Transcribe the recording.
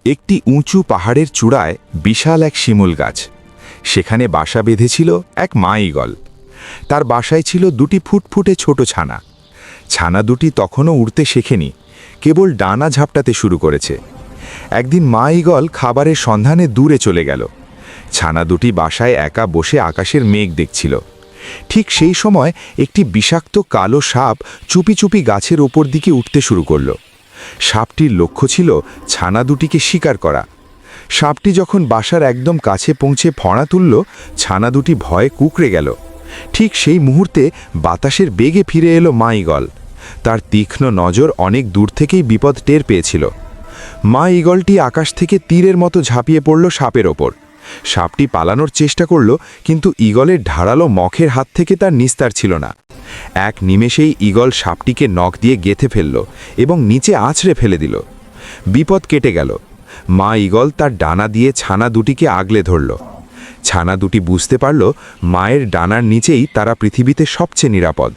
একটি উঁচু পাহাড়ের চূড়ায় বিশাল এক শিমুল গাছ। সেখানে বাসা বেঁধেছিল এক মা ঈগল। তার বাসায় ছিল দুটি ফুটফুটে ছোট ছানা। ছানা দুটি তখনও উড়তে শেখেনি, কেবল ডানা ঝাপটাতে শুরু করেছে। একদিন মা ঈগল খাবারের সন্ধানে দূরে চলে গেল। ছানা দুটি বাসায় একা বসে আকাশের মেঘ দেখছিল। ঠিক সেই সময় একটি বিষাক্ত কালো সাপ চুপি চুপি গাছের ওপর দিকে উঠতে শুরু করল। সাপটির লক্ষ্য ছিল ছানা দুটিকে শিকার করা। সাপটি যখন বাসার একদম কাছে পৌঁছে ফণা তুলল, ছানা দুটি ভয়ে কুঁকড়ে গেল। ঠিক সেই মুহূর্তে বাতাসের বেগে ফিরে এলো মা ঈগল। তার তীক্ষ্ণ নজর অনেক দূর থেকেই বিপদ টের পেয়েছিল। মা ঈগলটি আকাশ থেকে তীরের মতো ঝাঁপিয়ে পড়ল সাপের ওপর। সাপটি পালানোর চেষ্টা করল, কিন্তু ঈগলের ধারালো নখের হাত থেকে তার নিস্তার ছিল না। এক নিমেষেই ঈগল সাপটিকে নখ দিয়ে গেঁথে ফেলল এবং নিচে আছড়ে ফেলে দিল। বিপদ কেটে গেল। মা ঈগল তার ডানা দিয়ে ছানা দুটিকে আগলে ধরল। ছানা দুটি বুঝতে পারল মায়ের ডানার নিচেই তারা পৃথিবীতে সবচেয়ে নিরাপদ।